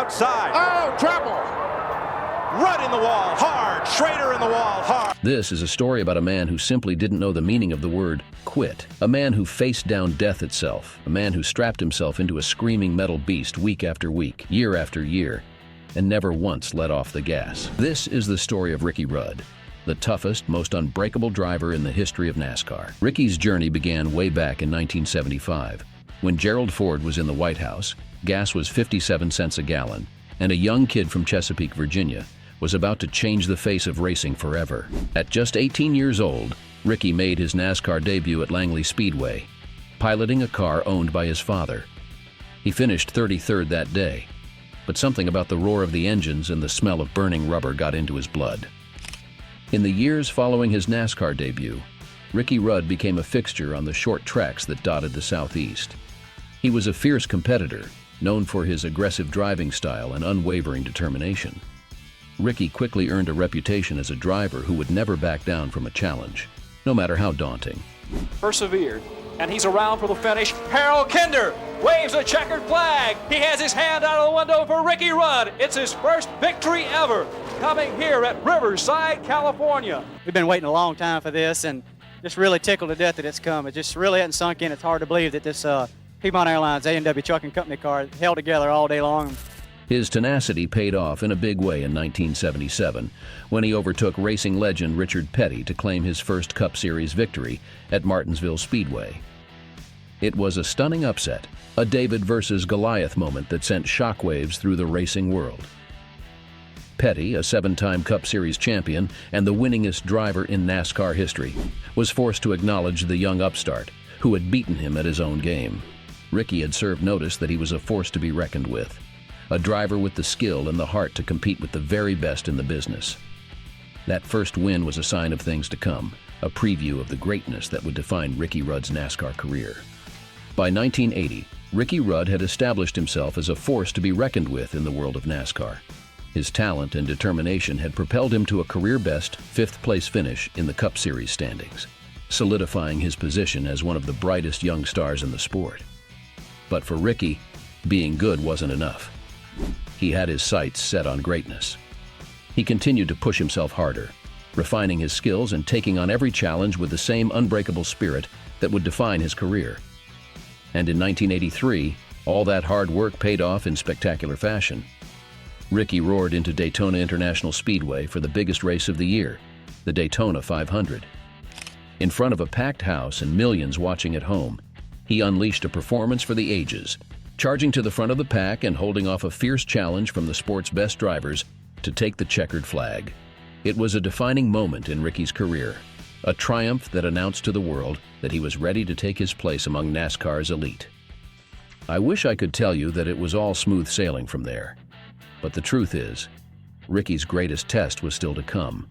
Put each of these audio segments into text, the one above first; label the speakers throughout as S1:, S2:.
S1: Outside.
S2: Oh, trouble.
S1: Rut in the wall, hard. Schrader in the wall, hard.
S3: This is a story about a man who simply didn't know the meaning of the word quit. A man who faced down death itself. A man who strapped himself into a screaming metal beast week after week, year after year, and never once let off the gas. This is the story of Ricky Rudd, the toughest, most unbreakable driver in the history of NASCAR. Ricky's journey began way back in 1975. When Gerald Ford was in the White House, gas was 57 cents a gallon, and a young kid from Chesapeake, Virginia, was about to change the face of racing forever. At just 18 years old, Ricky made his NASCAR debut at Langley Speedway, piloting a car owned by his father. He finished 33rd that day, but something about the roar of the engines and the smell of burning rubber got into his blood. In the years following his NASCAR debut, Ricky Rudd became a fixture on the short tracks that dotted the Southeast. He was a fierce competitor, known for his aggressive driving style and unwavering determination. Ricky quickly earned a reputation as a driver who would never back down from a challenge, no matter how daunting.
S4: Persevered, and he's around for the finish. Harold Kinder waves a checkered flag. He has his hand out of the window for Ricky Rudd. It's his first victory ever, coming here at Riverside, California.
S5: We've been waiting a long time for this, and just really tickled to death that it's come. It just really hasn't sunk in. It's hard to believe that this Piedmont Airlines A&W Trucking Company car held together all day long.
S3: His tenacity paid off in a big way in 1977 when he overtook racing legend Richard Petty to claim his first Cup Series victory at Martinsville Speedway. It was a stunning upset, a David versus Goliath moment that sent shockwaves through the racing world. Petty, a seven-time Cup Series champion and the winningest driver in NASCAR history, was forced to acknowledge the young upstart who had beaten him at his own game. Ricky had served notice that he was a force to be reckoned with, a driver with the skill and the heart to compete with the very best in the business. That first win was a sign of things to come, a preview of the greatness that would define Ricky Rudd's NASCAR career. By 1980, Ricky Rudd had established himself as a force to be reckoned with in the world of NASCAR. His talent and determination had propelled him to a career-best fifth-place finish in the Cup Series standings, solidifying his position as one of the brightest young stars in the sport. But for Ricky, being good wasn't enough. He had his sights set on greatness. He continued to push himself harder, refining his skills and taking on every challenge with the same unbreakable spirit that would define his career. And in 1983, all that hard work paid off in spectacular fashion. Ricky roared into Daytona International Speedway for the biggest race of the year, the Daytona 500. In front of a packed house and millions watching at home, he unleashed a performance for the ages, charging to the front of the pack and holding off a fierce challenge from the sport's best drivers to take the checkered flag. It was a defining moment in Ricky's career, a triumph that announced to the world that he was ready to take his place among NASCAR's elite. I wish I could tell you that it was all smooth sailing from there, but the truth is, Ricky's greatest test was still to come.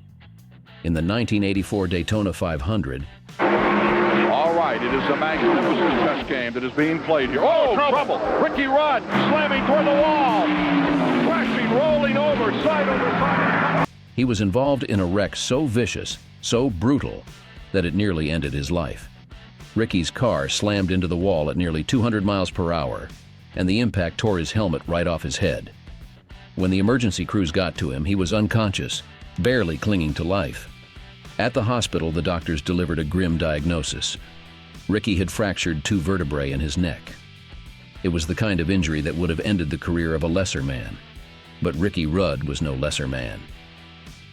S3: In the 1984 Daytona 500,
S2: All right, it is a magnificent chess game that is being played here. Oh, trouble! Ricky Rudd slamming toward the wall, crashing, rolling over, side over side.
S3: he was involved in a wreck so vicious, so brutal, that it nearly ended his life. Ricky's car slammed into the wall at nearly 200 miles per hour, and the impact tore his helmet right off his head. When the emergency crews got to him, he was unconscious, barely clinging to life. At the hospital, the doctors delivered a grim diagnosis. Ricky had fractured 2 vertebrae in his neck. It was the kind of injury that would have ended the career of a lesser man. But Ricky Rudd was no lesser man.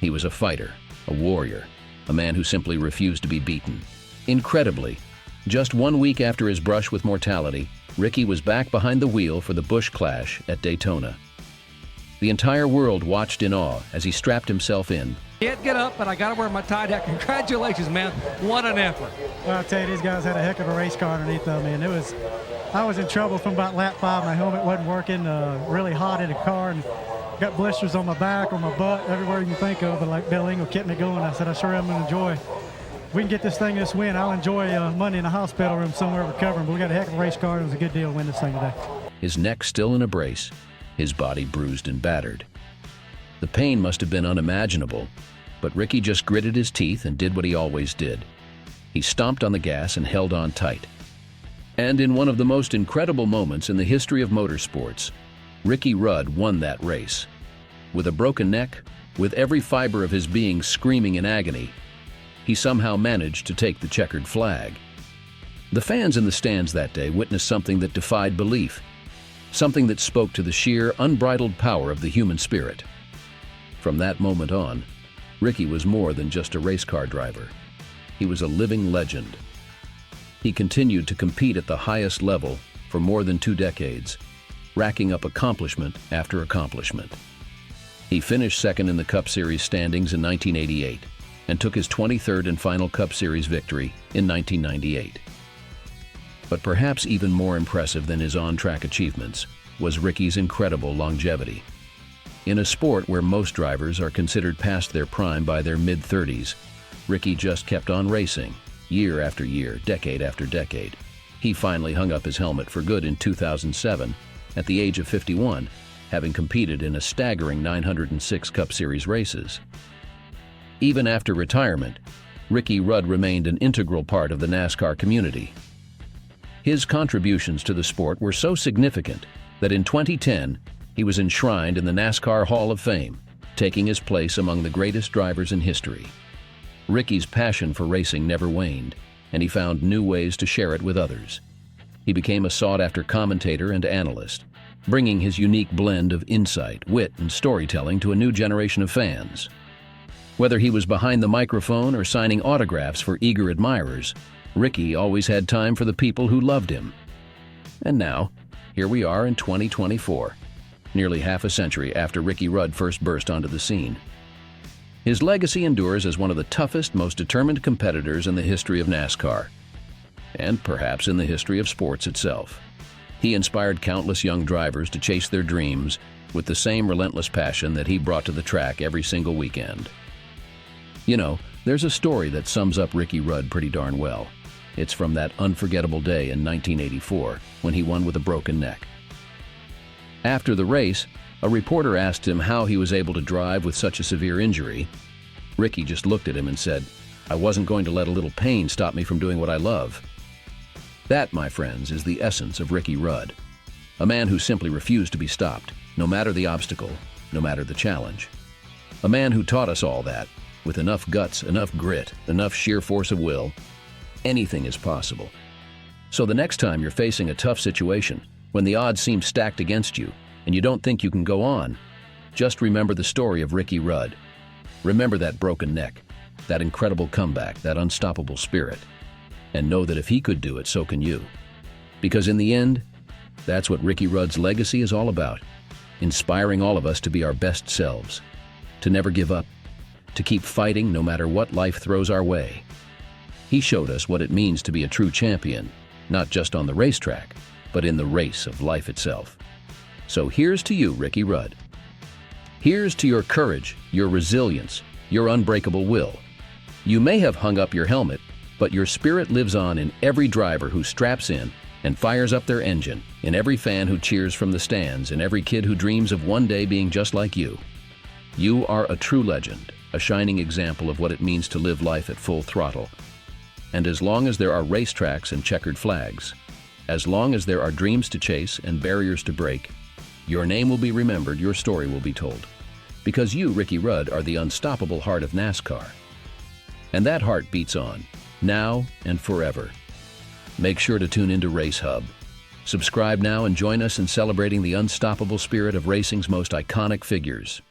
S3: He was a fighter, a warrior, a man who simply refused to be beaten. Incredibly, just 1 week after his brush with mortality, Ricky was back behind the wheel for the Busch Clash at Daytona. The entire world watched in awe as he strapped himself in.
S6: Can't get up, but I got to wear my tie hat. Congratulations, man. What an effort.
S7: Well, I'll tell you, these guys had a heck of a race car underneath of me, and I was in trouble from about lap 5. My helmet wasn't working, really hot in the car, and got blisters on my back, on my butt, everywhere you can think of. But like Bill Engel kept me going. I said, I sure am going to enjoy. If we can get this thing this win, I'll enjoy Monday in the hospital room somewhere recovering. But we got a heck of a race car, and it was a good deal to win this thing today.
S3: His neck still in a brace, his body bruised and battered. The pain must have been unimaginable, but Ricky just gritted his teeth and did what he always did. He stomped on the gas and held on tight. And in one of the most incredible moments in the history of motorsports, Ricky Rudd won that race. With a broken neck, with every fiber of his being screaming in agony, he somehow managed to take the checkered flag. The fans in the stands that day witnessed something that defied belief, something that spoke to the sheer, unbridled power of the human spirit. From that moment on, Ricky was more than just a race car driver. He was a living legend. He continued to compete at the highest level for more than 2 decades, racking up accomplishment after accomplishment. He finished second in the Cup Series standings in 1988 and took his 23rd and final Cup Series victory in 1998. But perhaps even more impressive than his on-track achievements was Ricky's incredible longevity. In a sport where most drivers are considered past their prime by their mid-30s, Ricky just kept on racing, year after year, decade after decade. He finally hung up his helmet for good in 2007, at the age of 51, having competed in a staggering 906 Cup Series races. Even after retirement, Ricky Rudd remained an integral part of the NASCAR community. His contributions to the sport were so significant that in 2010, he was enshrined in the NASCAR Hall of Fame, taking his place among the greatest drivers in history. Ricky's passion for racing never waned, and he found new ways to share it with others. He became a sought-after commentator and analyst, bringing his unique blend of insight, wit, and storytelling to a new generation of fans. Whether he was behind the microphone or signing autographs for eager admirers, Ricky always had time for the people who loved him. And now, here we are in 2024, nearly half a century after Ricky Rudd first burst onto the scene. His legacy endures as one of the toughest, most determined competitors in the history of NASCAR, and perhaps in the history of sports itself. He inspired countless young drivers to chase their dreams with the same relentless passion that he brought to the track every single weekend. You know, there's a story that sums up Ricky Rudd pretty darn well. It's from that unforgettable day in 1984 when he won with a broken neck. After the race, a reporter asked him how he was able to drive with such a severe injury. Ricky just looked at him and said, "I wasn't going to let a little pain stop me from doing what I love." That, my friends, is the essence of Ricky Rudd, a man who simply refused to be stopped, no matter the obstacle, no matter the challenge. A man who taught us all that, with enough guts, enough grit, enough sheer force of will, anything is possible. So the next time you're facing a tough situation, when the odds seem stacked against you, and you don't think you can go on, just remember the story of Ricky Rudd. Remember that broken neck, that incredible comeback, that unstoppable spirit. And know that if he could do it, so can you. Because in the end, that's what Ricky Rudd's legacy is all about. Inspiring all of us to be our best selves, to never give up, to keep fighting no matter what life throws our way. He showed us what it means to be a true champion, not just on the racetrack, but in the race of life itself. So here's to you, Ricky Rudd. Here's to your courage, your resilience, your unbreakable will. You may have hung up your helmet, but your spirit lives on in every driver who straps in and fires up their engine, in every fan who cheers from the stands, in every kid who dreams of one day being just like you. You are a true legend, a shining example of what it means to live life at full throttle. And as long as there are racetracks and checkered flags, as long as there are dreams to chase and barriers to break, your name will be remembered, your story will be told. Because you, Ricky Rudd, are the unstoppable heart of NASCAR. And that heart beats on, now and forever. Make sure to tune into Race Hub. Subscribe now and join us in celebrating the unstoppable spirit of racing's most iconic figures.